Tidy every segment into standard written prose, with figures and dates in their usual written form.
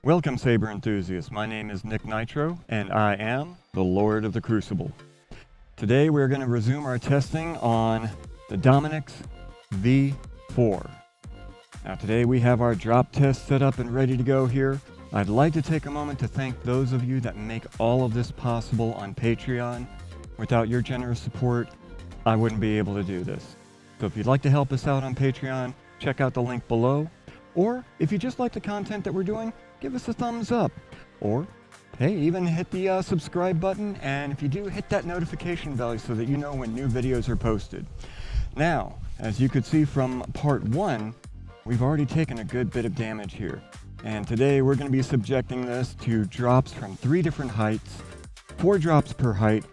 Welcome, Saber enthusiasts. My name is Nick Nitro, and I am the Lord of the Crucible. Today we're going to resume our testing on the Dominix V4. Now today we have our drop test set up and ready to go here. I'd like to take a moment to thank those of you that make all of this possible on Patreon. Without your generous support, I wouldn't be able to do this. So if you'd like to help us out on Patreon, check out the link below. Or if you just like the content that we're doing, give us a thumbs up. Or, hey, even hit the subscribe button, and if you do, hit that notification bell so that you know when new videos are posted. Now, as you could see from part 1, we've already taken a good bit of damage here. And today we're going to be subjecting this to drops from 3 different heights, 4 drops per height,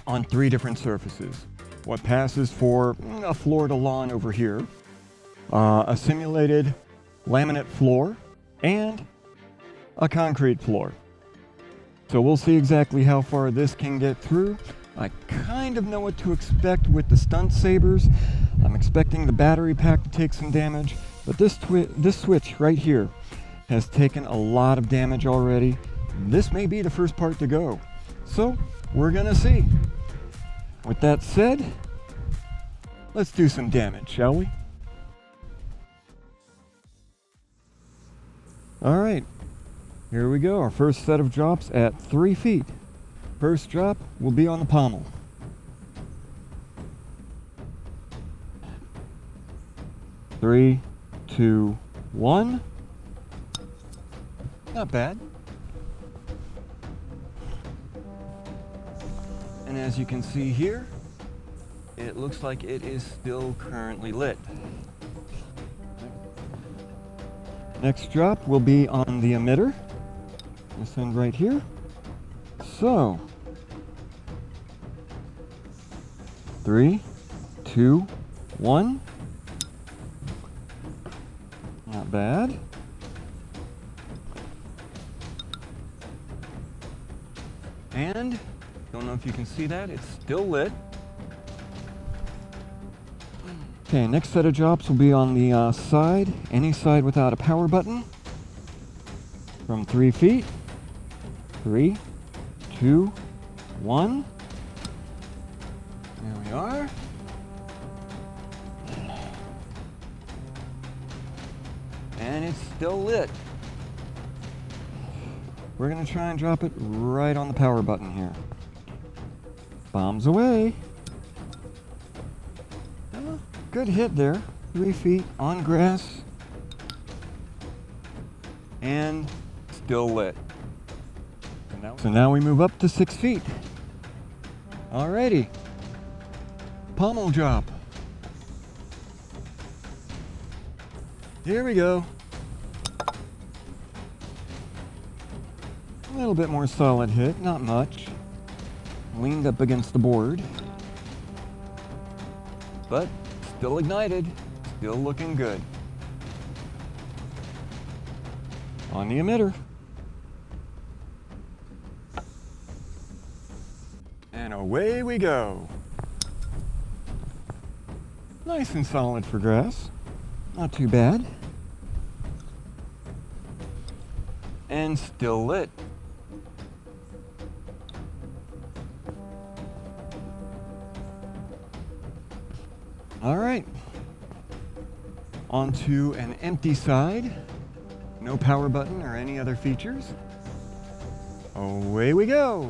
on 3 different surfaces. What passes for a floor-to-lawn over here, a simulated laminate floor, and a concrete floor. So we'll see exactly how far this can get through. I kind of know what to expect with the stunt sabers. I'm expecting the battery pack to take some damage, but this switch right here has taken a lot of damage already. This may be the first part to go. So we're gonna see. With that said, let's do some damage, shall we? All right. Here we go, our first set of drops at 3 feet. First drop will be on the pommel. Three, 2, 1. Not bad. And as you can see here, it looks like it is still currently lit. Next drop will be on the emitter. This end right here. So, 3, 2, 1. Not bad. And, don't know if you can see that, it's still lit. Okay, next set of drops will be on the side, any side without a power button. From 3 feet. 3, 2, 1. There we are. And it's still lit. We're going to try and drop it right on the power button here. Bombs away. Good hit there. 3 feet on grass. And still lit. So now we move up to 6 feet. Alrighty. Pommel drop. Here we go. A little bit more solid hit, not much. Leaned up against the board. But still ignited, still looking good. On the emitter. And away we go. Nice and solid for grass. Not too bad. And still lit. All right. Onto an empty side. No power button or any other features. Away we go.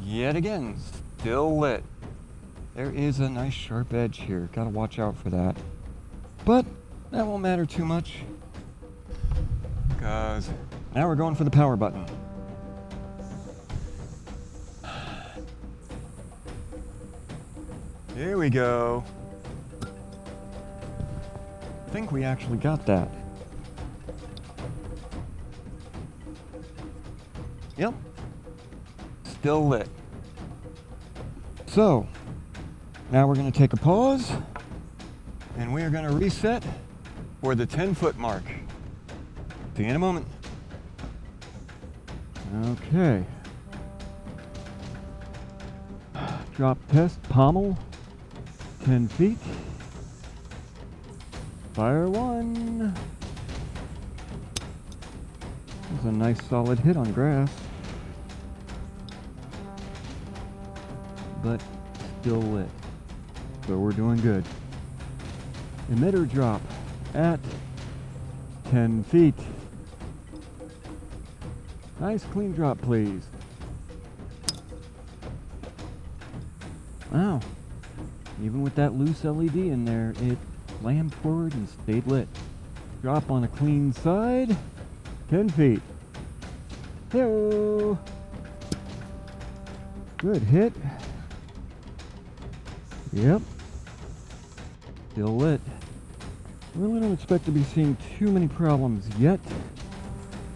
Yet again, still lit. There is a nice sharp edge here. Gotta watch out for that. But that won't matter too much, because now we're going for the power button. Here we go. I think we actually got that. Yep. Still lit. So, now we're going to take a pause, and we are going to reset for the 10-foot mark. See you in a moment. Okay. Drop test, pommel. 10 feet. Fire one. That's a nice solid hit on grass. But still lit. So we're doing good. Emitter drop at 10 feet. Nice clean drop, please. Wow. Even with that loose LED in there, it slammed forward and stayed lit. Drop on a clean side. 10 feet. Hello. Good hit. Yep. Still lit. Really don't expect to be seeing too many problems yet.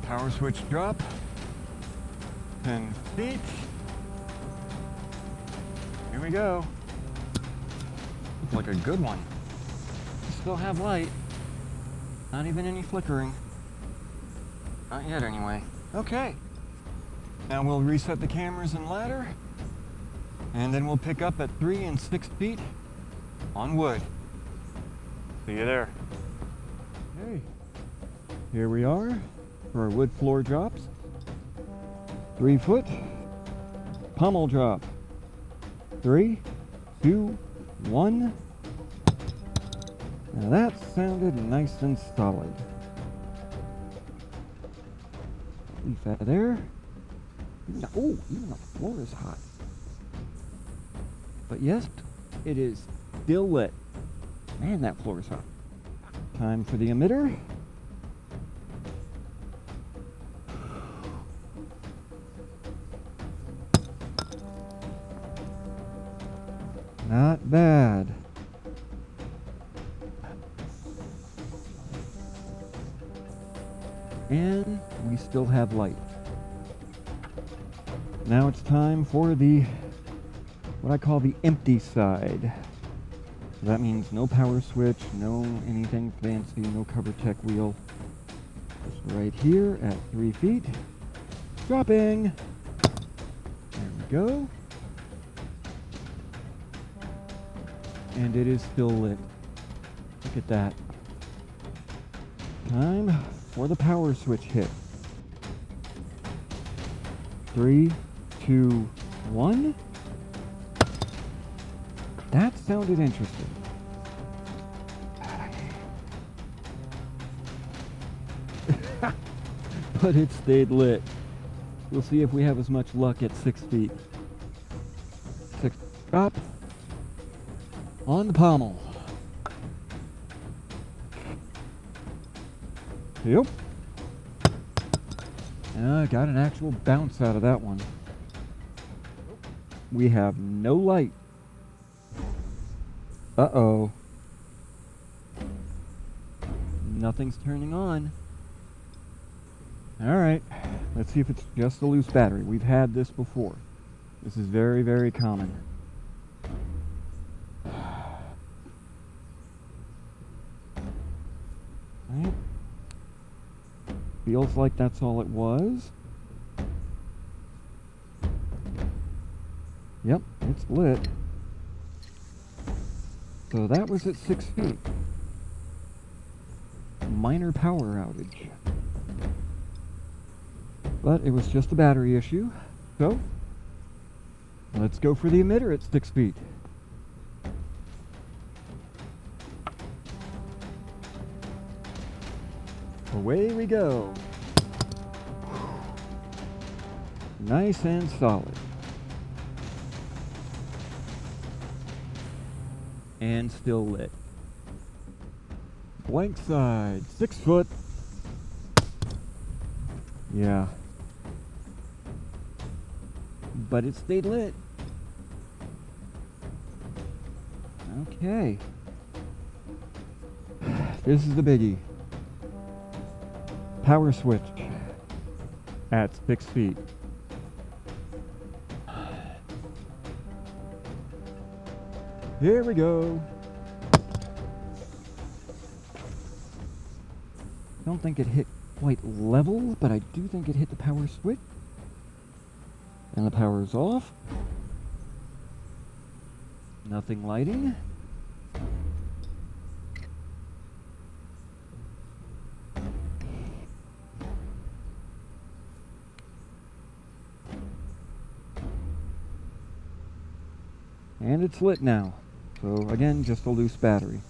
Power switch drop. 10 feet. Here we go. Looks like a good one. Still have light. Not even any flickering. Not yet anyway. Okay. Now we'll reset the cameras and ladder. And then we'll pick up at 3 and 6 feet on wood. See you there. Okay. Here we are for our wood floor drops. 3 foot. Pommel drop. 3, 2, 1. Now that sounded nice and solid. Leave that there. Oh, even the floor is hot. But yes, it is still lit. Man, that floor is hot. Time for the emitter. Not bad. And we still have light. Now it's time for the what I call the empty side. So that means no power switch, no anything fancy, no cover check wheel. Just right here at 3 feet. Dropping. There we go. And it is still lit. Look at that. Time for the power switch hit. 3, 2, 1. That sounded interesting. But it stayed lit. We'll see if we have as much luck at 6 feet. 6 drop. On the pommel. Yep. Got an actual bounce out of that one. We have no light. Uh-oh. Nothing's turning on. Alright, let's see if it's just a loose battery. We've had this before. This is very, very common. Right. Feels like that's all it was. Yep, it's lit. So that was at 6 feet. Minor power outage. But it was just a battery issue. So, let's go for the emitter at 6 feet. Away we go. Nice and solid. And still lit. Blank side, 6 foot. Yeah. But it stayed lit. Okay. This is the biggie. Power switch at 6 feet. Here we go. I don't think it hit quite level, but I do think it hit the power switch. And the power is off. Nothing lighting. it's lit now. So again, just a loose battery.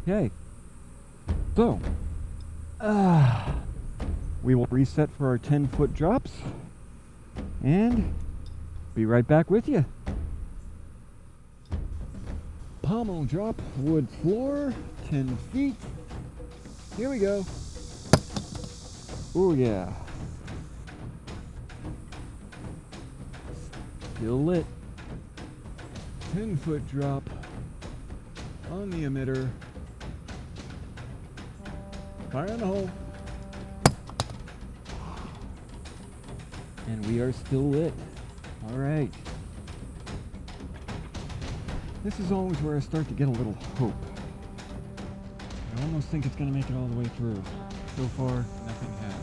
Okay. So, we will reset for our 10-foot drops and be right back with you. Pommel drop, wood floor, 10 feet. Here we go. Oh yeah. Still lit. 10-foot drop on the emitter. Fire in the hole. And we are still lit. All right. This is always where I start to get a little hope. I almost think it's going to make it all the way through. So far, nothing has.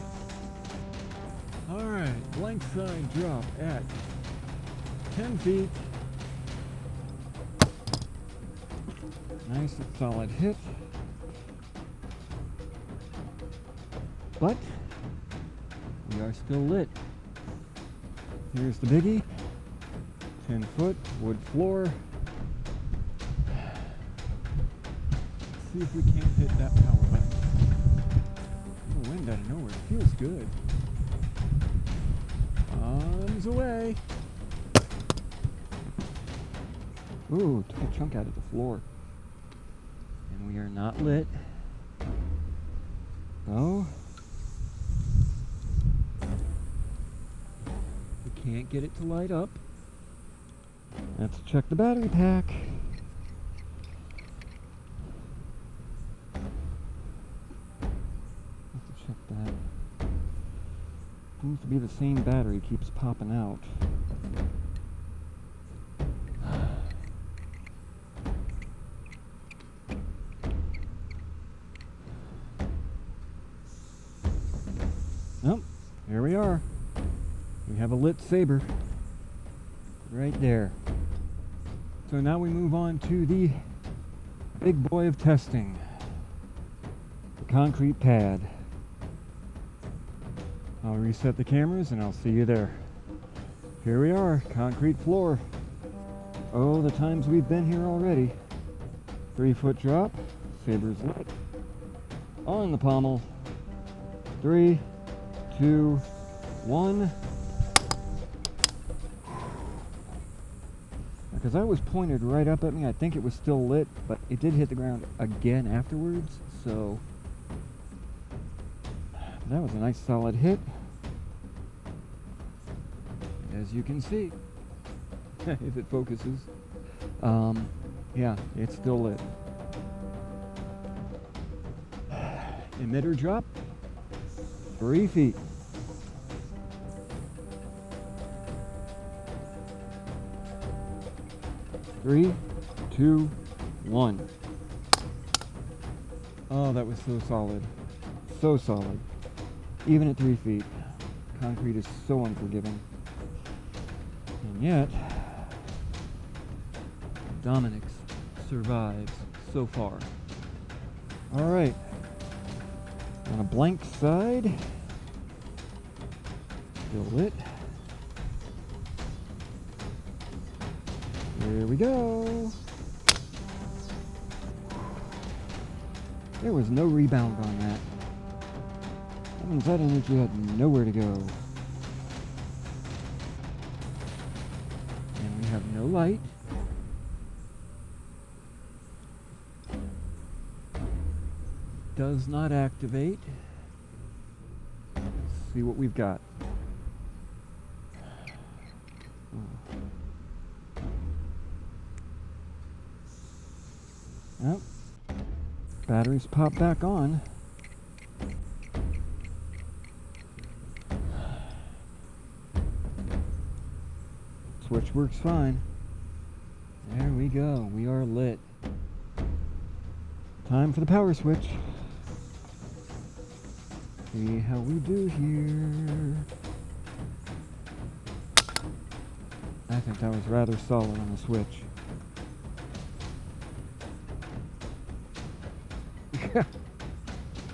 All right, blank side drop at 10 feet. Nice and solid hit. But we are still lit. Here's the biggie. 10 foot, wood floor. See if we can't hit that power button. Oh, wind out of nowhere. It feels good. Arms away. Ooh, took a chunk out of the floor. And we are not lit. Oh. We can't get it to light up. Let's check the battery pack. Check that. Seems to be the same battery, keeps popping out. Oh, here we are. We have a lit Saber right there. So now we move on to the big boy of testing, the concrete pad. I'll reset the cameras and I'll see you there. Here we are, concrete floor. Oh, the times we've been here already. 3-foot drop, Sabers lit. On the pommel. 3, 2, 1. Because that was pointed right up at me, I think it was still lit, but it did hit the ground again afterwards, so that was a nice solid hit. As you can see, if it focuses, yeah, it's still lit. Emitter drop, 3 feet. Three, 2, 1. Oh, that was so solid. So solid. Even at 3 feet. Concrete is so unforgiving. And yet, Dominix survives so far. Alright. On a blank side. Still lit. Here we go. There was no rebound on that. That means that energy had nowhere to go. And we have no light. Does not activate. Let's see what we've got. Yep. Batteries pop back on. Switch works fine. There we go. We are lit. Time for the power switch. See how we do here. I think that was rather solid on the switch.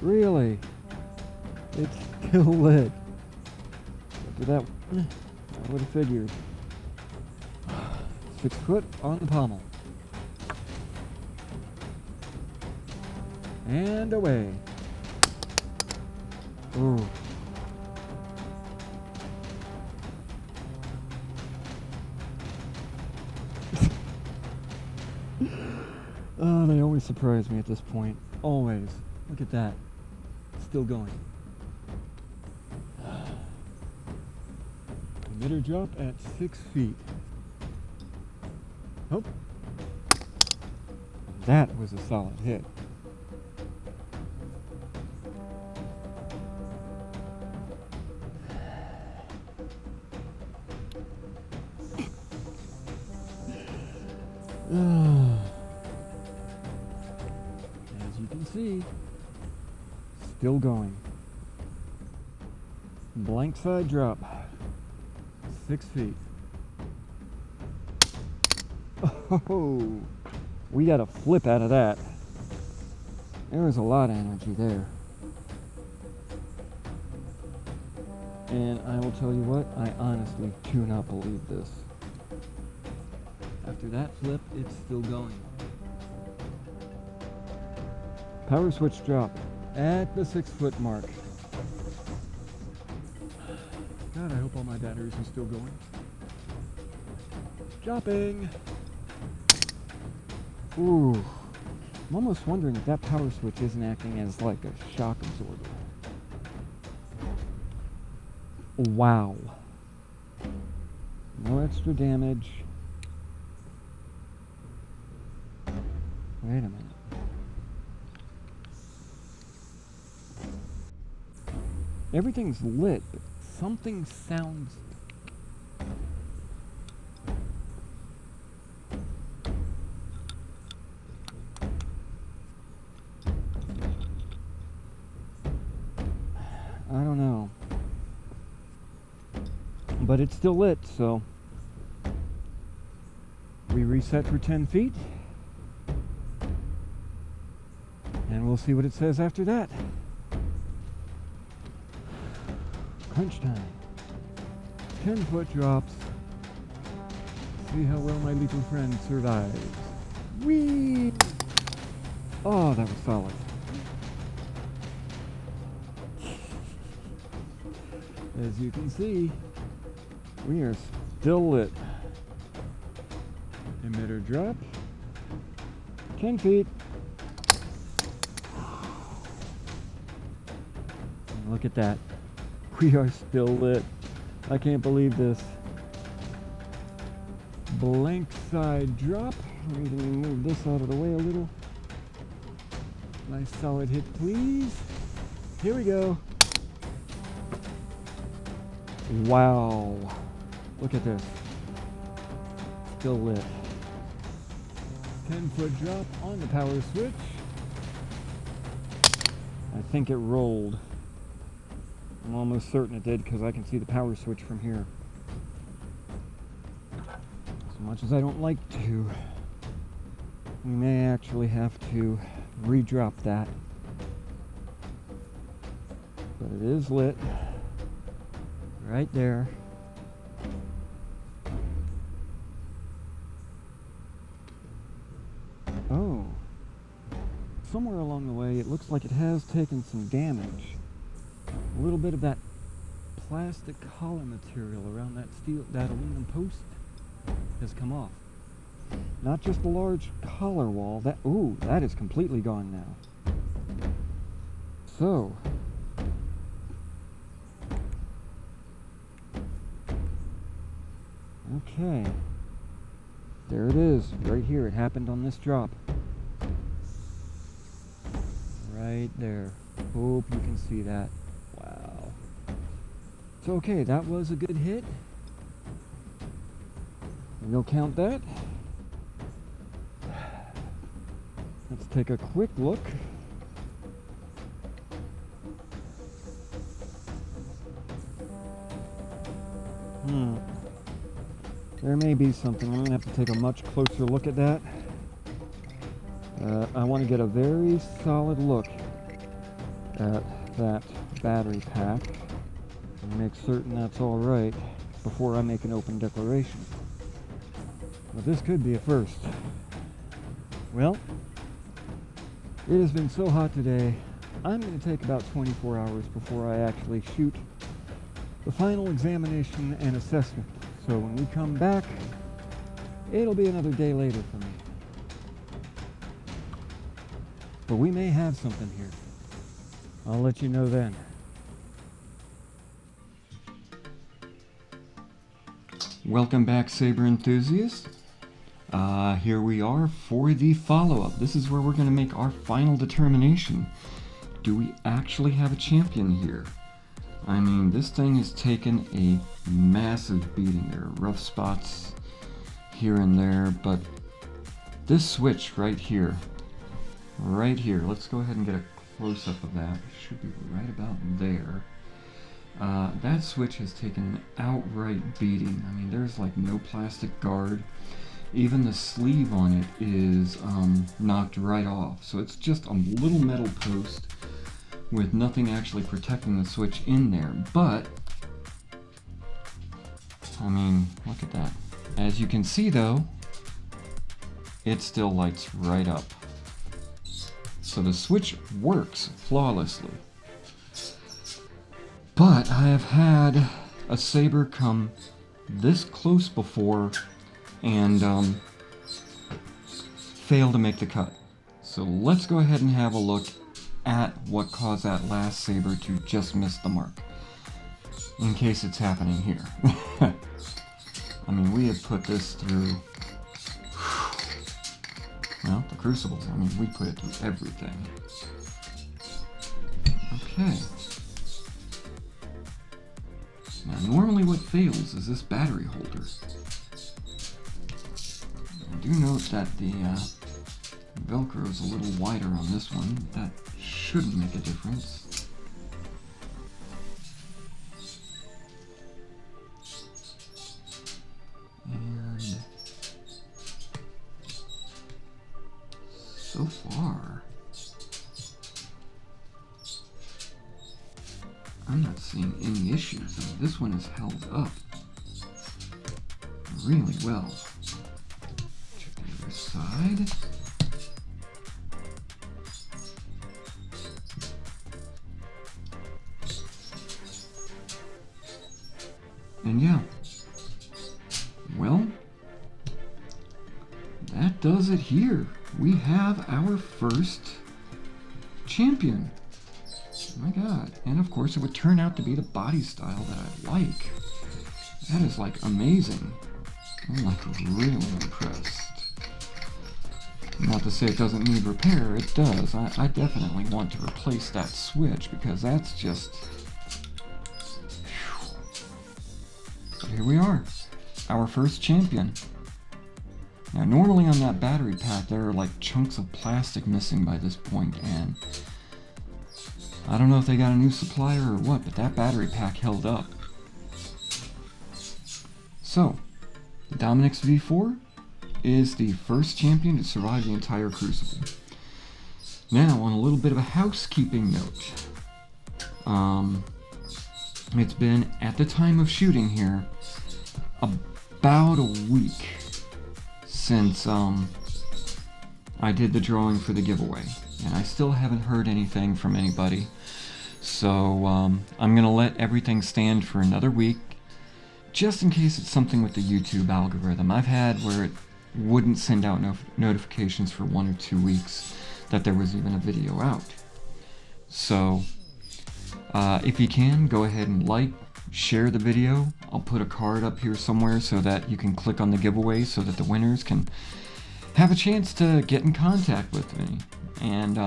Really? It's still lit. After that I would have figured. 6 foot on the pommel. And away. Ooh. Oh, they always surprise me at this point. Always. Look at that. Still going. Emitter drop at 6 feet. Oh. That was a solid hit. As you can see, still going. Blank side drop. 6 feet. Oh, we got a flip out of that. There was a lot of energy there. And I will tell you what, I honestly do not believe this. After that flip, it's still going. Power switch drop at the 6 foot mark. God, I hope all my batteries are still going. Dropping. Ooh. I'm almost wondering if that power switch isn't acting as like a shock absorber. Wow. No extra damage. Wait a minute. Everything's lit, but something sounds... I don't know. But it's still lit, so... we reset for 10 feet. And we'll see what it says after that. Crunch time. 10 foot drops. See how well my little friend survives. Whee! Oh, that was solid. As you can see, we are still lit. Emitter drop. 10 feet. And look at that. We are still lit. I can't believe this. Blank side drop. Let me move this out of the way a little. Nice solid hit, please. Here we go. Wow. Look at this. Still lit. 10 foot drop on the power switch. I think it rolled. I'm almost certain it did because I can see the power switch from here. As much as I don't like to, we may actually have to re-drop that. But it is lit. Right there. Oh. Somewhere along the way, it looks like it has taken some damage. A little bit of that plastic collar material around that aluminum post has come off. Not just the large collar wall, that is completely gone now. So, okay, there it is, right here. It happened on this drop. Right there. Hope you can see that. Wow. So okay, that was a good hit. And we'll count that. Let's take a quick look. There may be something. I'm going to have to take a much closer look at that. I want to get a very solid look at that battery pack and make certain that's all right before I make an open declaration. But this could be a first. Well, it has been so hot today, I'm going to take about 24 hours before I actually shoot the final examination and assessment. So when we come back, it'll be another day later for me. But we may have something here. I'll let you know then. Welcome back, Saber enthusiasts. Here we are for the follow-up. This is where we're going to make our final determination. Do we actually have a champion here? I mean, this thing has taken a massive beating. There are rough spots here and there, but this switch right here, let's go ahead and get a close-up of that. It should be right about there. That switch has taken an outright beating. I mean, there's like no plastic guard. Even the sleeve on it is knocked right off. So it's just a little metal post with nothing actually protecting the switch in there. But, I mean, look at that. As you can see though, it still lights right up. So the switch works flawlessly. But I have had a Saber come this close before and fail to make the cut. So let's go ahead and have a look at what caused that last Saber to just miss the mark, in case it's happening here. I mean, we have put this through, well, the Crucible. I mean, we put it through everything. Okay. Now, normally what fails is this battery holder. I do note that the Velcro is a little wider on this one. That shouldn't make a difference. And so far, I'm not seeing any issues. I mean, this one is held up really well. Check the other side. And yeah, well, that does it here. We have our first champion. Oh my god. And of course it would turn out to be the body style that I like. That is like amazing. I'm like really impressed. Not to say it doesn't need repair, it does. I definitely want to replace that switch because that's just... But here we are, our first champion. Now normally on that battery pack there are like chunks of plastic missing by this point, and I don't know if they got a new supplier or what, but that battery pack held up. So, the Dominix V4 is the first champion to survive the entire Crucible. Now, on a little bit of a housekeeping note, it's been, at the time of shooting here, about a week since I did the drawing for the giveaway, and I still haven't heard anything from anybody. So I'm gonna let everything stand for another week, just in case it's something with the YouTube algorithm. I've had where it wouldn't send out notifications for 1 or 2 weeks that there was even a video out. So if you can, go ahead and like, share the video. I'll put a card up here somewhere so that you can click on the giveaway so that the winners can have a chance to get in contact with me. And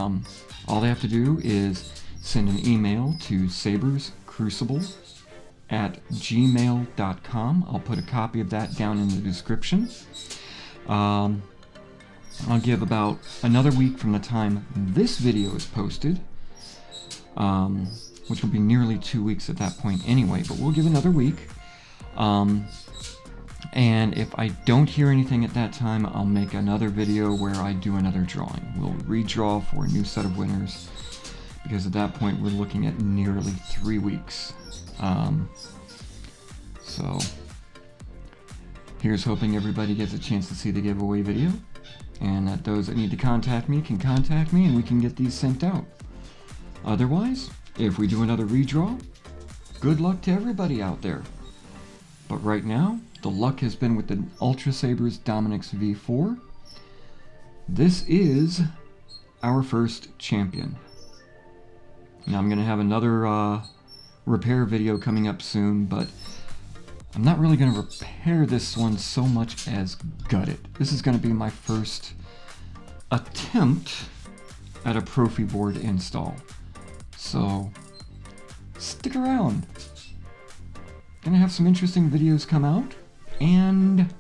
all they have to do is send an email to SabersCrucible@gmail.com. I'll put a copy of that down in the description. I'll give about another week from the time this video is posted, which will be nearly 2 weeks at that point anyway, but we'll give another week. And if I don't hear anything at that time, I'll make another video where I do another drawing. We'll redraw for a new set of winners, because at that point we're looking at nearly 3 weeks. So Here's hoping everybody gets a chance to see the giveaway video, and that those that need to contact me can contact me and we can get these sent out. Otherwise, if we do another redraw, good luck to everybody out there. But right now, the luck has been with the Ultrasabers Dominix V4. This is our first champion. Now I'm going to have another repair video coming up soon, but I'm not really going to repair this one so much as gut it. This is going to be my first attempt at a Profi board install. So stick around. Gonna have some interesting videos come out, and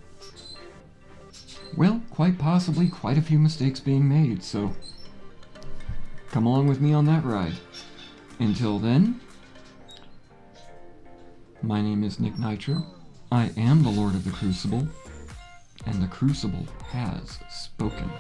well, quite possibly quite a few mistakes being made, so come along with me on that ride. Until then, my name is Nick Nitro. I am the Lord of the Crucible, and the Crucible has spoken.